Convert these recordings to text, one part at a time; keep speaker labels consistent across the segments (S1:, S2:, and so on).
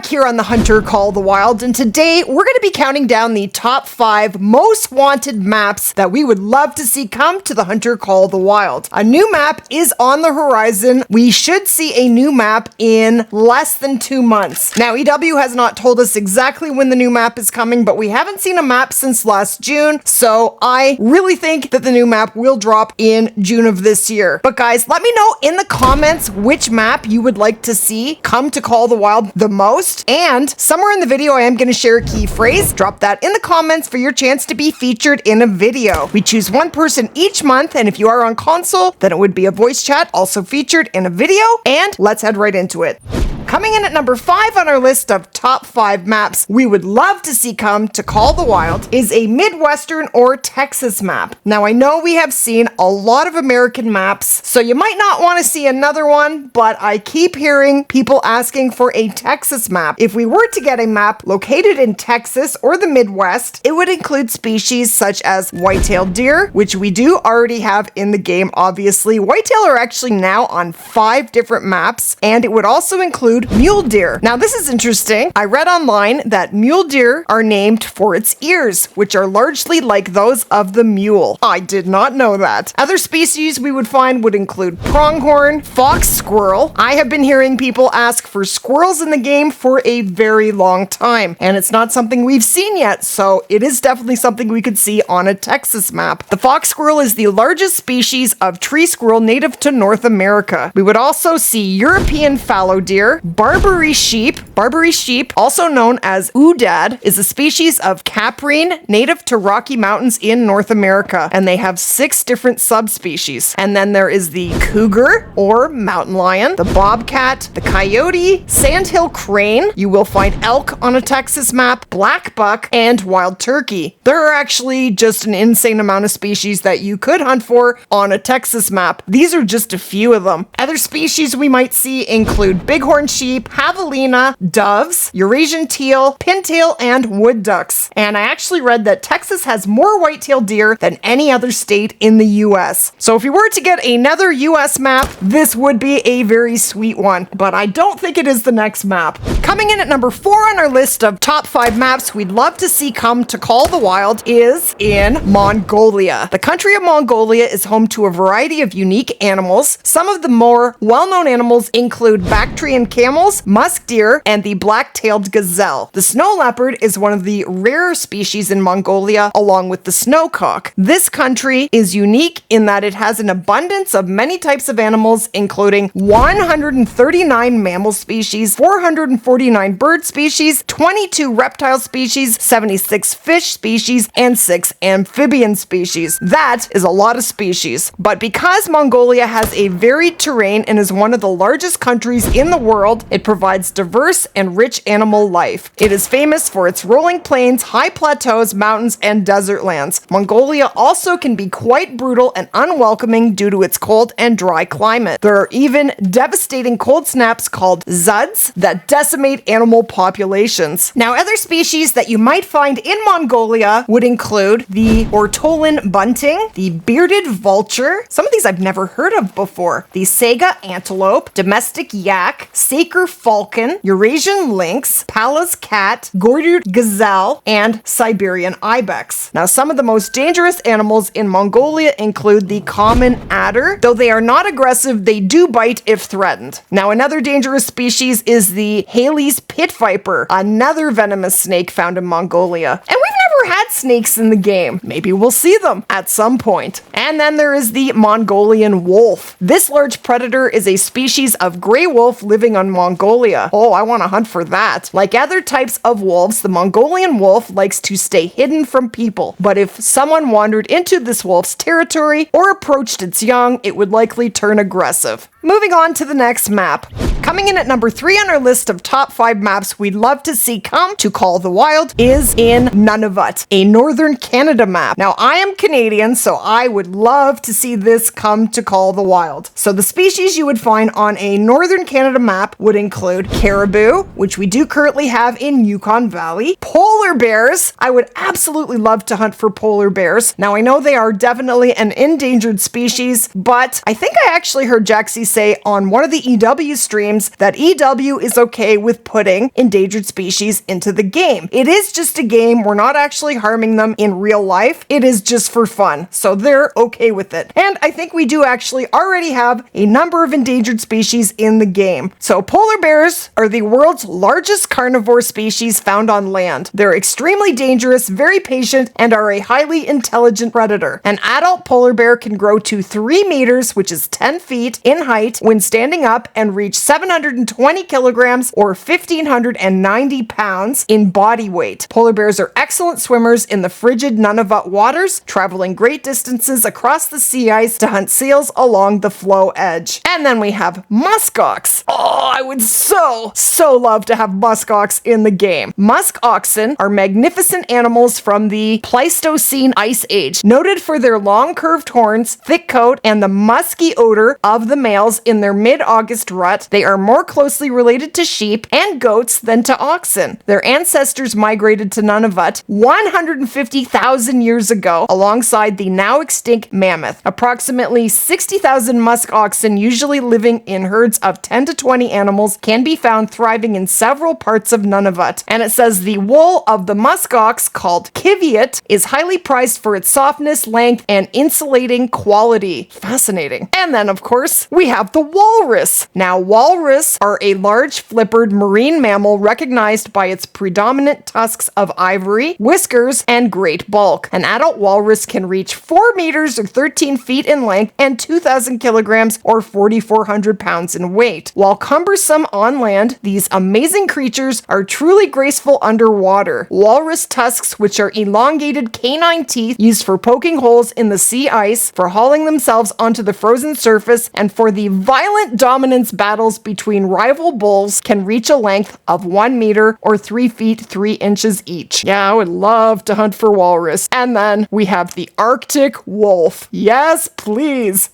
S1: back here on the Hunter Call the Wild, and today we're going to be counting down the top 5 most wanted maps that we would love to see come to the Hunter Call the Wild. A new map is on the horizon. We should see a new map in less than 2 months. Now, EW has not told us exactly when the new map is coming, but we haven't seen a map since last June, so I really think that the new map will drop in June of this year. But guys, let me know in the comments which map you would like to see come to Call the Wild the most, and somewhere in the video I am going to share a key phrase. Drop that in the comments for your chance to be featured in a video. We choose one person each month, and if you are on console, then it would be a voice chat also featured in a video, and let's head right into it. Coming in at number 5 on our list of top 5 maps we would love to see come to Call the Wild is a Midwestern or Texas map. Now, I know we have seen a lot of American maps, so you might not want to see another one, but I keep hearing people asking for a Texas map. If we were to get a map located in Texas or the Midwest, it would include species such as white-tailed deer, which we do already have in the game, obviously. Whitetail are actually now on 5 different maps, and it would also include mule deer. Now, this is interesting. I read online that mule deer are named for its ears, which are largely like those of the mule. I did not know that. Other species we would find would include pronghorn, fox squirrel. I have been hearing people ask for squirrels in the game for a very long time, and it's not something we've seen yet, so it is definitely something we could see on a Texas map. The fox squirrel is the largest species of tree squirrel native to North America. We would also see European fallow deer, Barbary sheep. Barbary sheep, also known as oodad, is a species of caprine native to Rocky Mountains in North America, and they have 6 different subspecies. And then there is the cougar or mountain lion, the bobcat, the coyote, sandhill crane. You will find elk on a Texas map, black buck, and wild turkey. There are actually just an insane amount of species that you could hunt for on a Texas map. These are just a few of them. Other species we might see include bighorn sheep, javelina, doves, Eurasian teal, pintail, and wood ducks. And I actually read that Texas has more white-tailed deer than any other state in the US. So if you were to get another US map, this would be a very sweet one, but I don't think it is the next map. Coming in at number 4 on our list of top 5 maps we'd love to see come to Call the Wild is in Mongolia. The country of Mongolia is home to a variety of unique animals. Some of the more well-known animals include Bactrian camels, musk deer, and the black-tailed gazelle. The snow leopard is one of the rarer species in Mongolia, along with the snowcock. This country is unique in that it has an abundance of many types of animals, including 139 mammal species, 449 bird species, 22 reptile species, 76 fish species, and 6 amphibian species. That is a lot of species. But because Mongolia has a varied terrain and is one of the largest countries in the world, it provides diverse and rich animal life. It is famous for its rolling plains, high plateaus, mountains, and desert lands. Mongolia also can be quite brutal and unwelcoming due to its cold and dry climate. There are even devastating cold snaps called zuds that decimate animal populations. Now, other species that you might find in Mongolia would include the ortolan bunting, the bearded vulture, some of these I've never heard of before, the saga antelope, domestic yak, saker falcon, Eurasian lynx, Pallas cat, Gordued gazelle, and Siberian ibex. Now, some of the most dangerous animals in Mongolia include the common adder. Though they are not aggressive, they do bite if threatened. Now, another dangerous species is the Haley's pit viper, another venomous snake found in Mongolia. And we've never had snakes in the game. Maybe we'll see them at some point. And then there is the Mongolian wolf. This large predator is a species of gray wolf living on Mongolia. Oh, I want to hunt for that. Like other types of wolves, the Mongolian wolf likes to stay hidden from people. But if someone wandered into this wolf's territory or approached its young, it would likely turn aggressive. Moving on to the next map. Coming in at number 3 on our list of top 5 maps we'd love to see come to Call the Wild is in Nunavut, a northern Canada map. Now, I am Canadian, so I would love to see this come to Call the Wild. So the species you would find on a northern Canada map would include caribou, which we do currently have in Yukon Valley, polar bears. I would absolutely love to hunt for polar bears. Now, I know they are definitely an endangered species, but I think I actually heard Jaxie say on one of the EW streams times that EW is okay with putting endangered species into the game. It is just a game. We're not actually harming them in real life. It is just for fun. So they're okay with it. And I think we do actually already have a number of endangered species in the game. So polar bears are the world's largest carnivore species found on land. They're extremely dangerous, very patient, and are a highly intelligent predator. An adult polar bear can grow to 3 meters, which is 10 feet in height when standing up, and reach 720 kilograms or 1,590 pounds in body weight. Polar bears are excellent swimmers in the frigid Nunavut waters, traveling great distances across the sea ice to hunt seals along the flow edge. And then we have muskox. Oh, I would so love to have muskox in the game. Musk oxen are magnificent animals from the Pleistocene Ice Age, noted for their long curved horns, thick coat, and the musky odor of the males in their mid-August rut. They are more closely related to sheep and goats than to oxen. Their ancestors migrated to Nunavut 150,000 years ago alongside the now extinct mammoth. Approximately 60,000 musk oxen, usually living in herds of 10 to 20 animals, can be found thriving in several parts of Nunavut. And it says the wool of the musk ox, called kiviot, is highly prized for its softness, length, and insulating quality. Fascinating. And then, of course, we have the walrus. Now, walrus are a large flippered marine mammal recognized by its predominant tusks of ivory, whiskers, and great bulk. An adult walrus can reach 4 meters or 13 feet in length and 2,000 kilograms or 4,400 pounds in weight. While cumbersome on land, these amazing creatures are truly graceful underwater. Walrus tusks, which are elongated canine teeth used for poking holes in the sea ice, for hauling themselves onto the frozen surface, and for the violent dominance battles between rival bulls, can reach a length of 1 meter or 3 feet 3 inches each. Yeah, I would love to hunt for walrus. And then we have the Arctic wolf. Yes, please.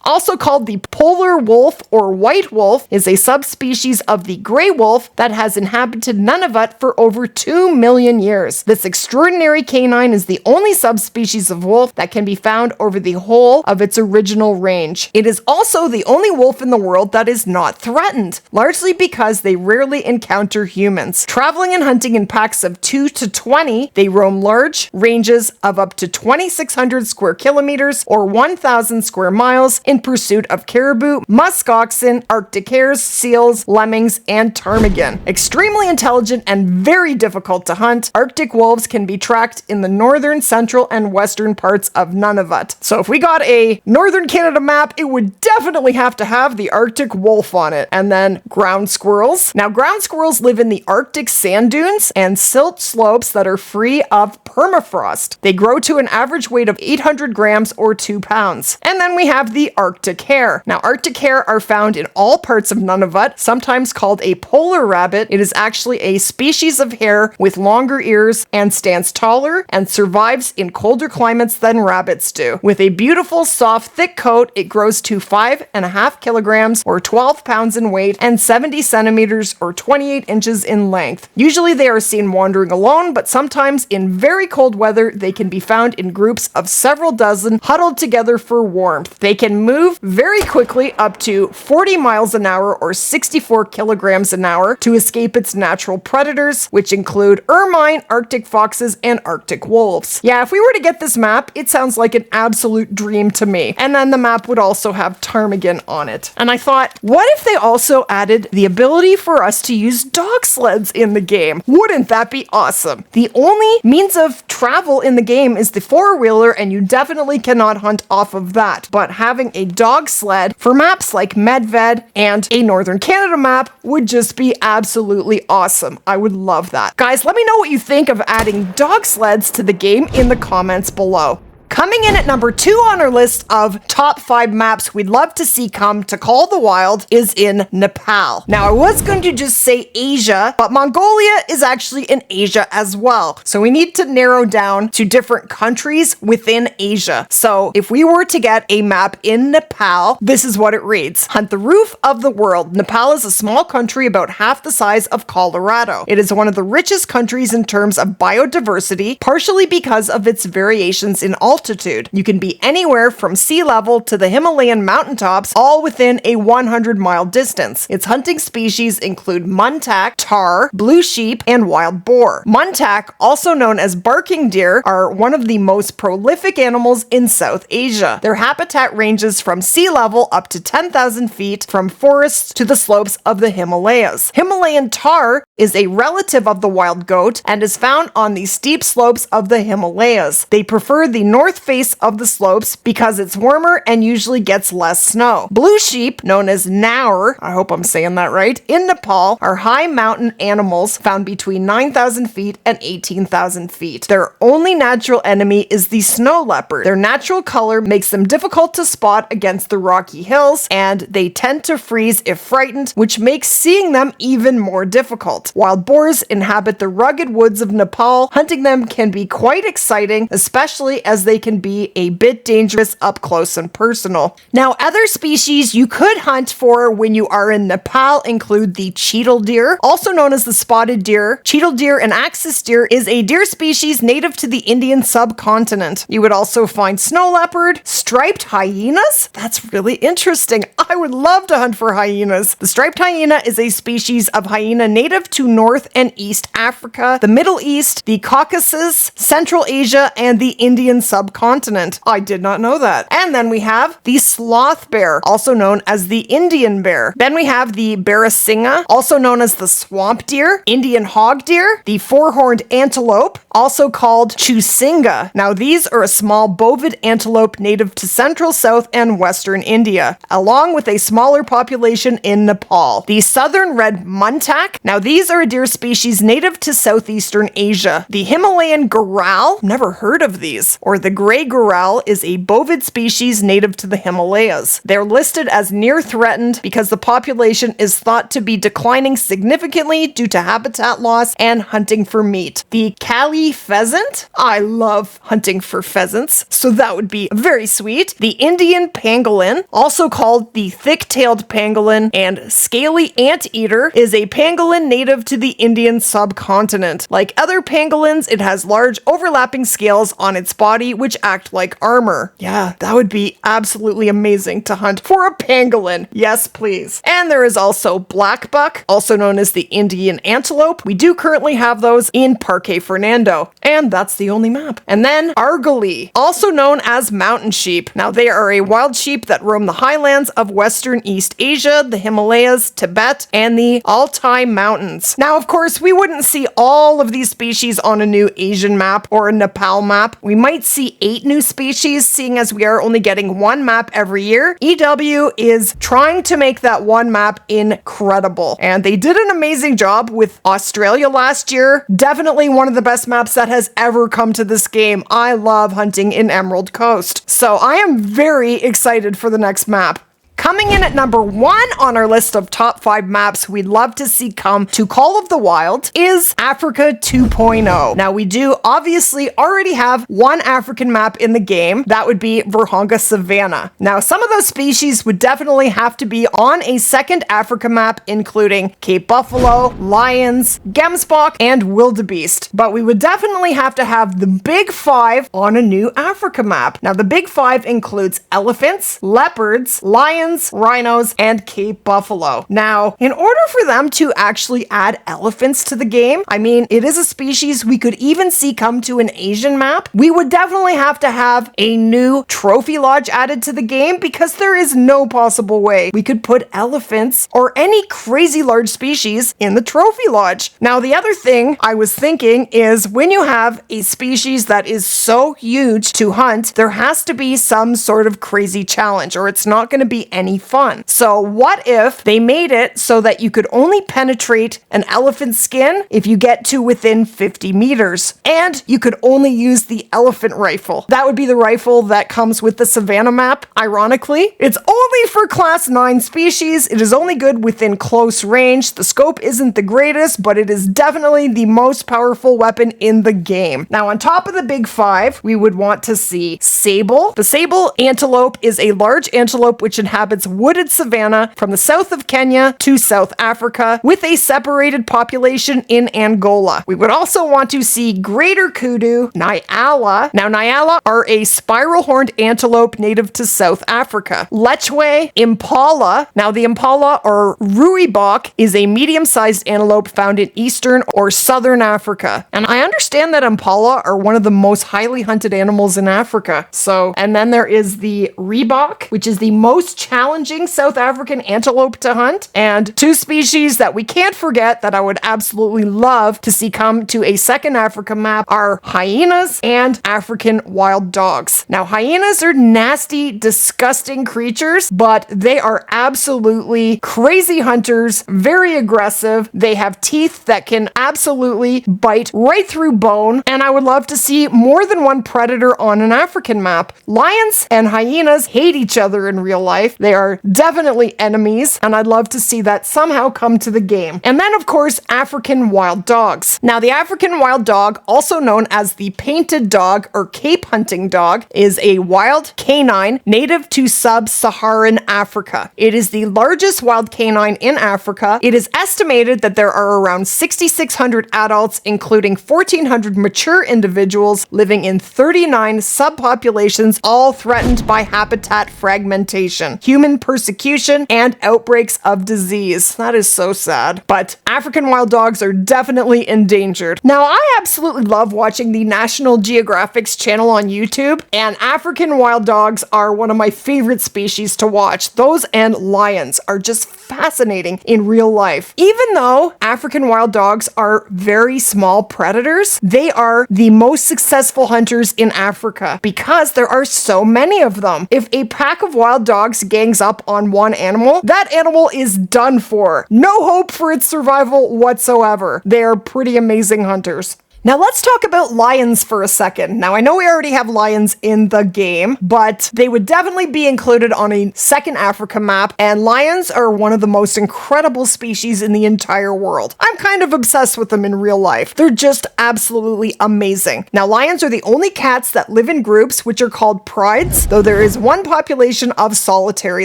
S1: Also called the polar wolf or white wolf, is a subspecies of the gray wolf that has inhabited Nunavut for over 2 million years. This extraordinary canine is the only subspecies of wolf that can be found over the whole of its original range. It is also the only wolf in the world that is not threatened, largely because they rarely encounter humans. Traveling and hunting in packs of 2 to 20, they roam large ranges of up to 2,600 square kilometers or 1,000 square miles in pursuit of caribou, musk oxen, Arctic hares, seals, lemmings, and ptarmigan. Extremely intelligent and very difficult to hunt, Arctic wolves can be tracked in the northern, central, and western parts of Nunavut. So if we got a northern Canada map, it would definitely have to have the Arctic wolf on it. And then ground squirrels. Now, ground squirrels live in the Arctic sand dunes and silt slopes that are free of permafrost. They grow to an average weight of 800 grams or 2 pounds. And then we have the Arctic hare. Now, Arctic hare are found in all parts of Nunavut, sometimes called a polar rabbit. It is actually a species of hare with longer ears and stands taller and survives in colder climates than rabbits do. With a beautiful, soft, thick coat, it grows to 5.5 kilograms or 12 pounds in weight and 70 centimeters or 28 inches in length. Usually they are seen wandering alone, but sometimes in very cold weather, they can be found in groups of several dozen huddled together for warmth. They can move very quickly, up to 40 miles an hour or 64 kilograms an hour, to escape its natural predators, which include ermine, Arctic foxes, and Arctic wolves. Yeah, if we were to get this map, it sounds like an absolute dream to me. And then the map would also have ptarmigan on it. And I thought, what if they also added the ability for us to use dog sleds in the game? Wouldn't that be awesome? The only means of travel in the game is the four-wheeler, and you definitely cannot hunt off of that. But having a dog sled for maps like MEDVED and a Northern Canada map would just be absolutely awesome. I would love that. Guys, let me know what you think of adding dog sleds to the game in the comments below. Coming in at number 2 on our list of top 5 maps we'd love to see come to Call of the Wild is in Nepal. Now, I was going to just say Asia, but Mongolia is actually in Asia as well. So we need to narrow down to different countries within Asia. So if we were to get a map in Nepal, this is what it reads. Hunt the roof of the world. Nepal is a small country about half the size of Colorado. It is one of the richest countries in terms of biodiversity, partially because of its variations in all altitude. You can be anywhere from sea level to the Himalayan mountaintops, all within a 100-mile distance. Its hunting species include muntak, tahr, blue sheep, and wild boar. Muntak, also known as barking deer, are one of the most prolific animals in South Asia. Their habitat ranges from sea level up to 10,000 feet, from forests to the slopes of the Himalayas. Himalayan tahr is a relative of the wild goat and is found on the steep slopes of the Himalayas. They prefer the north face of the slopes because it's warmer and usually gets less snow. Blue sheep, known as naur, I hope I'm saying that right, in Nepal are high mountain animals found between 9,000 feet and 18,000 feet. Their only natural enemy is the snow leopard. Their natural color makes them difficult to spot against the rocky hills, and they tend to freeze if frightened, which makes seeing them even more difficult. Wild boars inhabit the rugged woods of Nepal. Hunting them can be quite exciting, especially as they can be a bit dangerous up close and personal. Now, other species you could hunt for when you are in Nepal include the cheetal deer, also known as the spotted deer. Cheetal deer and axis deer is a deer species native to the Indian subcontinent. You would also find snow leopard, striped hyenas. That's really interesting. I would love to hunt for hyenas. The striped hyena is a species of hyena native to North and East Africa, the Middle East, the Caucasus, Central Asia, and the Indian subcontinent. I did not know that. And then we have the sloth bear, also known as the Indian bear. Then we have the barasingha, also known as the swamp deer, Indian hog deer, the four-horned antelope, also called chusinga. Now, these are a small bovid antelope native to central, south, and western India, along with a smaller population in Nepal. The southern red muntak. Now, these are a deer species native to southeastern Asia. The Himalayan goral, never heard of these, or the gray goral is a bovid species native to the Himalayas. They're listed as near threatened because the population is thought to be declining significantly due to habitat loss and hunting for meat. The Kali pheasant, I love hunting for pheasants, so that would be very sweet. The Indian pangolin, also called the thick-tailed pangolin and scaly anteater, is a pangolin native to the Indian subcontinent. Like other pangolins, it has large overlapping scales on its body which act like armor. Yeah, that would be absolutely amazing to hunt for a pangolin. Yes, please. And there is also black buck, also known as the Indian antelope. We do currently have those in Parque Fernando, and that's the only map. And then argali, also known as mountain sheep. Now, they are a wild sheep that roam the highlands of western East Asia, the Himalayas, Tibet, and the Altai Mountains. Now, of course, we wouldn't see all of these species on a new Asian map or a Nepal map. We might see 8 new species, seeing as we are only getting one map every year. EW is trying to make that one map incredible, and they did an amazing job with Australia last year. Definitely one of the best maps that has ever come to this game. I love hunting in Emerald Coast, so I am very excited for the next map. Coming in at number 1 on our list of top 5 maps we'd love to see come to Call of the Wild is Africa 2.0. Now, we do obviously already have one African map in the game. That would be Virunga Savannah. Now, some of those species would definitely have to be on a second Africa map, including Cape Buffalo, lions, gemsbok, and wildebeest. But we would definitely have to have the big 5 on a new Africa map. Now, the big 5 includes elephants, leopards, lions, rhinos, and Cape buffalo. Now, in order for them to actually add elephants to the game, I mean, it is a species we could even see come to an Asian map. We would definitely have to have a new trophy lodge added to the game, because there is no possible way we could put elephants or any crazy large species in the trophy lodge. Now, the other thing I was thinking is, when you have a species that is so huge to hunt, there has to be some sort of crazy challenge, or it's not going to be any fun. So what if they made it so that you could only penetrate an elephant skin if you get to within 50 meters, and you could only use the elephant rifle? That would be the rifle that comes with the Savannah map. Ironically, it's only for class 9 species. It is only good within close range. The scope isn't the greatest, but it is definitely the most powerful weapon in the game. Now, on top of the big 5, we would want to see sable. The sable antelope is a large antelope which inhabits inhabits wooded savanna from the south of Kenya to South Africa, with a separated population in Angola. We would also want to see greater kudu, nyala. Now, nyala are a spiral-horned antelope native to South Africa. Lechwe, impala. Now, the impala, or rooibok, is a medium-sized antelope found in eastern or southern Africa. And I understand that impala are one of the most highly hunted animals in Africa. And then there is the reebok, which is the most challenging South African antelope to hunt. And two species that we can't forget that I would absolutely love to see come to a second Africa map are hyenas and African wild dogs. Now, hyenas are nasty, disgusting creatures, but they are absolutely crazy hunters, very aggressive. They have teeth that can absolutely bite right through bone, and I would love to see more than one predator on an African map. Lions and hyenas hate each other in real life. They are definitely enemies, and I'd love to see that somehow come to the game. And then, of course, African wild dogs. Now, the African wild dog, also known as the painted dog or Cape hunting dog, is a wild canine native to sub-Saharan Africa. It is the largest wild canine in Africa. It is estimated that there are around 6,600 adults, including 1,400 mature individuals living in 39 subpopulations, all threatened by habitat fragmentation, human persecution, and outbreaks of disease. That is so sad. But African wild dogs are definitely endangered. Now, I absolutely love watching the National Geographic's channel on YouTube, and African wild dogs are one of my favorite species to watch. Those and lions are just fascinating in real life. Even though African wild dogs are very small predators, they are the most successful hunters in Africa because there are so many of them. If a pack of wild dogs gangs up on one animal, that animal is done for. No hope for its survival whatsoever. They are pretty amazing hunters. Now let's talk about lions for a second. Now I know we already have lions in the game, but they would definitely be included on a second Africa map, and lions are one of the most incredible species in the entire world. I'm kind of obsessed with them in real life. They're just absolutely amazing. Now lions are the only cats that live in groups, which are called prides, though there is one population of solitary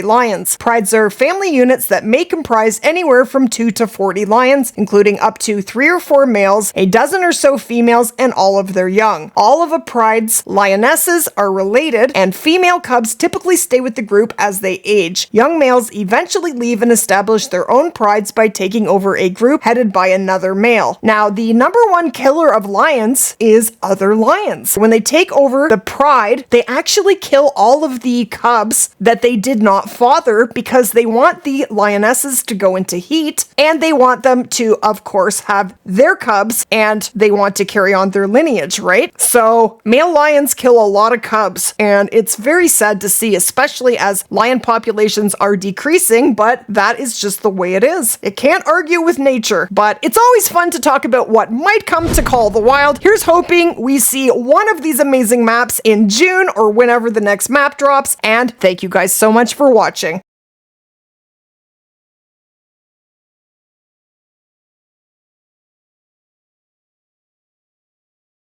S1: lions. Prides are family units that may comprise anywhere from 2 to 40 lions, including up to 3 or 4 males, a dozen or so females, and all of their young. All of a pride's lionesses are related, and female cubs typically stay with the group as they age. Young males eventually leave and establish their own prides by taking over a group headed by another male. Now, the number one killer of lions is other lions. When they take over the pride, they actually kill all of the cubs that they did not father because they want the lionesses to go into heat, and they want them to, of course, have their cubs, and they want to carry on their lineage, right? So male lions kill a lot of cubs, and it's very sad to see, especially as lion populations are decreasing, but that is just the way it is. It can't argue with nature, but it's always fun to talk about what might come to Call the Wild. Here's hoping we see one of these amazing maps in June or whenever the next map drops, and thank you guys so much for watching.